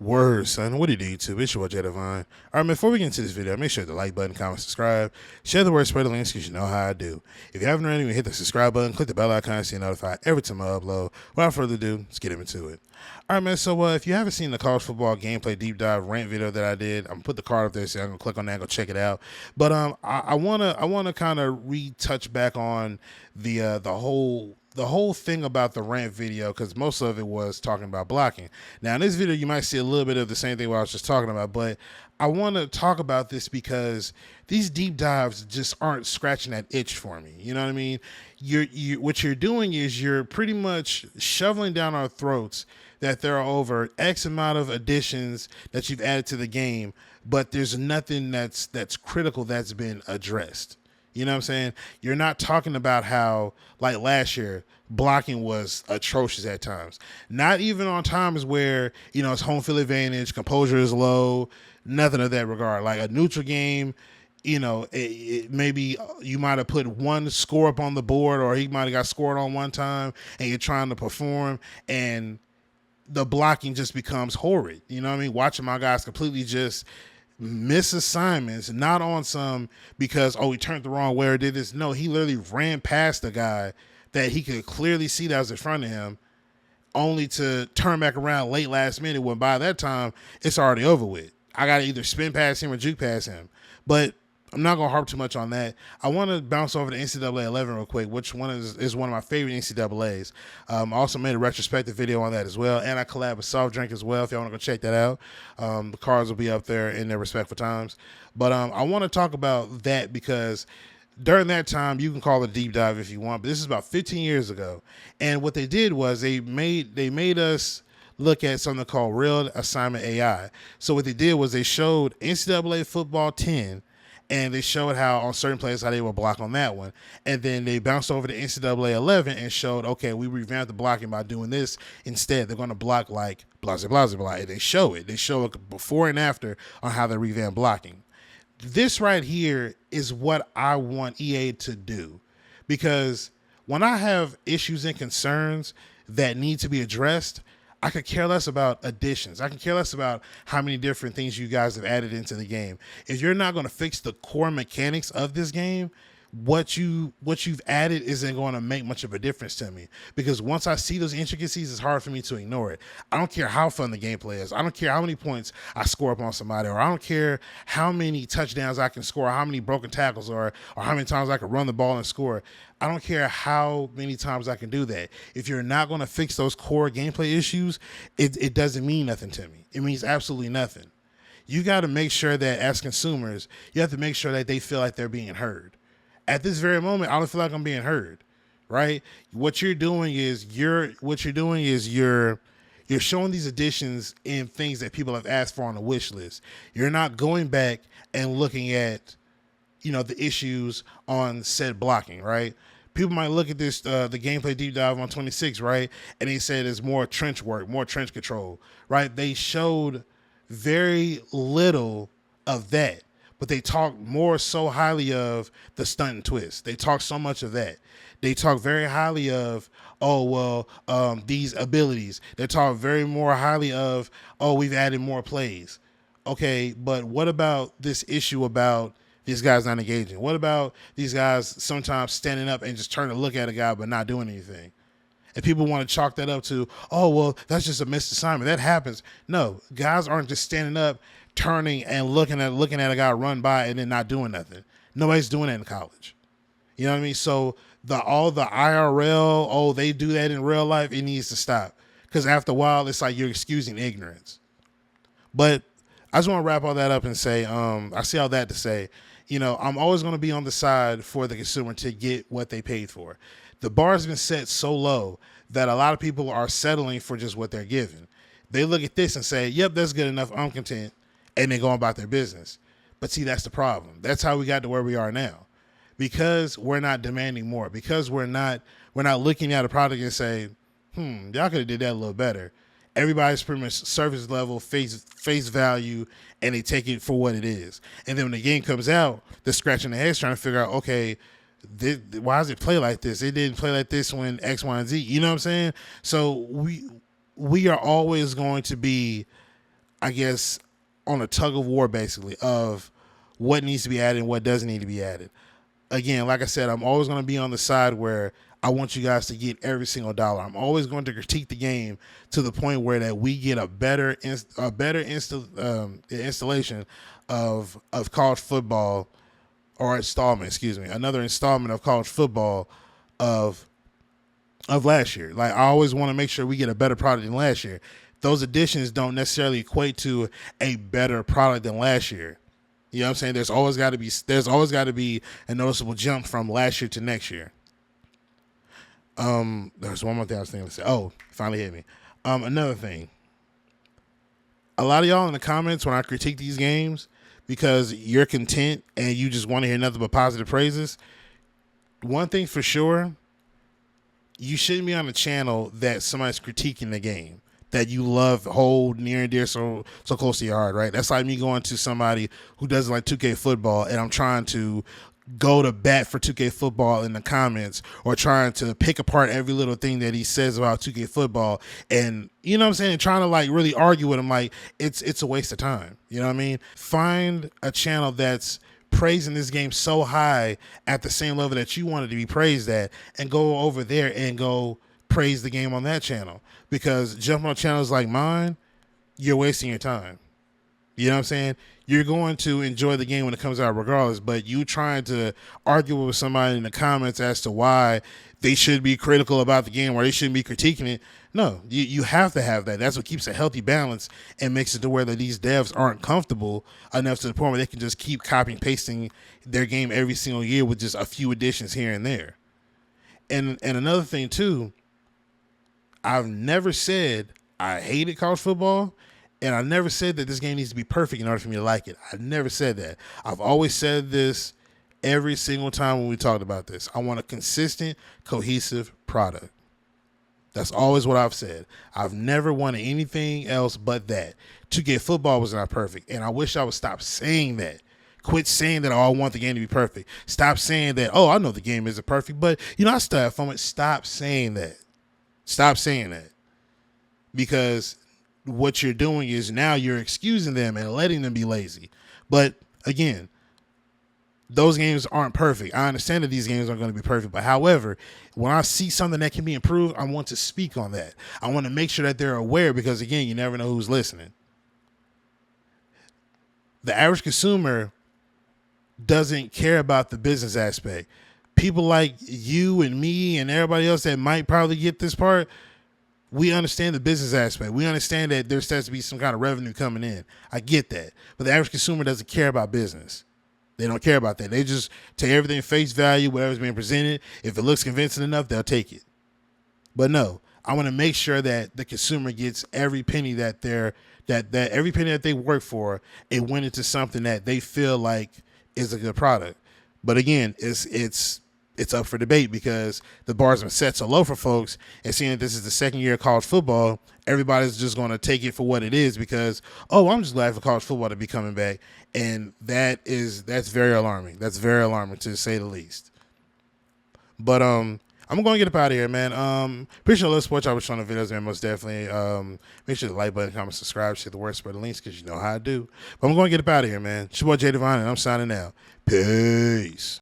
Word, son. What do you do, YouTube? It's your boy, Jay Divine. All right, man, before we get into this video, make sure to like button, comment, subscribe, share the word, spread the links, because you know how I do. If you haven't already, hit the subscribe button, click the bell icon so you're notified every time I upload. Without further ado, let's get into it. All right, man, so if you haven't seen the college football gameplay deep dive rant video that I did, I'm going to put the card up there, so I'm going to click on that and go check it out. But I wanna kind of retouch back on the whole thing about the rant video, because most of it was talking about blocking. Now in this video you might see a little bit of the same thing what I was just talking about, but I want to talk about this because these deep dives just aren't scratching that itch for me. You know what I mean? What you're doing is you're pretty much shoveling down our throats that there are over X amount of additions that you've added to the game, but there's nothing that's critical that's been addressed. You know what I'm saying? You're not talking about how, like last year, blocking was atrocious at times. Not even on times where, it's home field advantage, composure is low, nothing of that regard. Like a neutral game, maybe you might have put one score up on the board, or he might have got scored on one time, and you're trying to perform, and the blocking just becomes horrid. You know what I mean? Watching my guys completely just miss assignments, not on some because he turned the wrong way or did this. No, he literally ran past the guy that he could clearly see that was in front of him, only to turn back around late last minute when by that time it's already over with. I got to either spin past him or juke past him. But I'm not going to harp too much on that. I want to bounce over to NCAA 11 real quick, which one is one of my favorite NCAAs. I also made a retrospective video on that as well, and I collab with Soft Drink as well if y'all want to go check that out. The cards will be up there in their respectful times. But I want to talk about that because during that time, you can call it a deep dive if you want, but this is about 15 years ago. And what they did was they made us look at something called real assignment AI. So what they did was they showed NCAA football 10, and they showed how on certain plays how they would block on that one. And then they bounced over to NCAA 11 and showed, okay, we revamped the blocking by doing this. Instead, they're going to block like blah, blah, blah, blah. And they show it. They show it before and after on how they revamp blocking. This right here is what I want EA to do. Because when I have issues and concerns that need to be addressed, I could care less about additions. I can care less about how many different things you guys have added into the game. If you're not going to fix the core mechanics of this game, what you've added isn't going to make much of a difference to me, because once I see those intricacies, it's hard for me to ignore it. I don't care how fun the gameplay is. I don't care how many points I score up on somebody, or I don't care how many touchdowns I can score, or how many broken tackles, or how many times I can run the ball and score. I don't care how many times I can do that. If you're not going to fix those core gameplay issues, it doesn't mean nothing to me. It means absolutely nothing. You got to make sure that as consumers, you have to make sure that they feel like they're being heard. At this very moment, I don't feel like I'm being heard, right? What you're doing is you're showing these additions in things that people have asked for on the wish list. You're not going back and looking at, the issues on said blocking, right? People might look at this, the gameplay deep dive on 26, right? And they said it's more trench work, more trench control, right? They showed very little of that. But they talk more so highly of the stunt and twist. They talk so much of that. They talk very highly of, these abilities. They talk very more highly of, we've added more plays. Okay, but what about this issue about these guys not engaging? What about these guys sometimes standing up and just turning to look at a guy but not doing anything? And people want to chalk that up to, that's just a missed assignment. That happens. No, guys aren't just standing up, turning and looking at a guy run by and then not doing nothing. Nobody's doing that in college. You know what I mean? So all the IRL, they do that in real life, it needs to stop. Because after a while, it's like you're excusing ignorance. But I just want to wrap all that up and say, I see all that to say, I'm always going to be on the side for the consumer to get what they paid for. The bar has been set so low that a lot of people are settling for just what they're given. They look at this and say, yep, that's good enough, I'm content, and they go about their business. But see, that's the problem. That's how we got to where we are now. Because we're not demanding more. Because we're not looking at a product and say, y'all could have did that a little better. Everybody's pretty much surface level, face value, and they take it for what it is. And then when the game comes out, they're scratching their heads trying to figure out, okay, why does it play like this? It didn't play like this when X, Y, and Z. You know what I'm saying? So we are always going to be I guess, on a tug of war, basically, of what needs to be added and what doesn't need to be added. Again, like I said, I'm always going to be on the side where I want you guys to get every single dollar. I'm always going to critique the game to the point where that we get a better installation of college football, or installment, excuse me, another installment of college football of last year. Like, I always want to make sure we get a better product than last year. Those additions don't necessarily equate to a better product than last year. You know what I'm saying? There's always got to be a noticeable jump from last year to next year. There's one more thing I was thinking to say. Oh, finally hit me. Another thing. A lot of y'all in the comments when I critique these games, because you're content and you just want to hear nothing but positive praises. One thing for sure, you shouldn't be on a channel that somebody's critiquing the game that you love, hold near and dear, so close to your heart, right? That's like me going to somebody who doesn't like 2K football and I'm trying to go to bat for 2K football in the comments, or trying to pick apart every little thing that he says about 2K football, and you know what I'm saying, trying to like really argue with him. Like, it's a waste of time. You know what I mean? Find a channel that's praising this game so high at the same level that you wanted to be praised at, and go over there and go praise the game on that channel. Because jumping on channels like mine, you're wasting your time. You know what I'm saying? You're going to enjoy the game when it comes out regardless, but you trying to argue with somebody in the comments as to why they should be critical about the game or they shouldn't be critiquing it. No, you have to have that. That's what keeps a healthy balance and makes it to where that these devs aren't comfortable enough to the point where they can just keep copying and pasting their game every single year with just a few additions here and there. And another thing too, I've never said I hated college football, and I never said that this game needs to be perfect in order for me to like it. I never said that. I've always said this every single time when we talked about this. I want a consistent, cohesive product. That's always what I've said. I've never wanted anything else but that. 2K football was not perfect, and I wish I would stop saying that. Quit saying that, oh, I want the game to be perfect. Stop saying that, oh, I know the game isn't perfect, but, you know, I still have fun with it. Stop saying that. Stop saying that. Because what you're doing is now you're excusing them and letting them be lazy. But again, those games aren't perfect. I understand that these games aren't going to be perfect. But however, when I see something that can be improved, I want to speak on that. I want to make sure that they're aware, because again, you never know who's listening. The average consumer doesn't care about the business aspect. People like you and me and everybody else that might probably get this part, we understand the business aspect. We understand that there has to be some kind of revenue coming in. I get that. But the average consumer doesn't care about business. They don't care about that. They just take everything face value, whatever's being presented. If it looks convincing enough, they'll take it. But no, I want to make sure that the consumer gets every penny that every penny that they work for, it went into something that they feel like is a good product. But again, it's up for debate, because the bar's been set so low for folks, and seeing that this is the second year of college football, everybody's just going to take it for what it is, because, oh, I'm just glad for college football to be coming back. And that's very alarming. That's very alarming, to say the least. But I'm going to get up out of here, man. Appreciate all the support y'all was showing the videos, man, most definitely. Make sure to like button, comment, subscribe, share the word, spread the links, because you know how I do. But I'm going to get up out of here, man. It's your boy Jay Divine, and I'm signing out. Peace.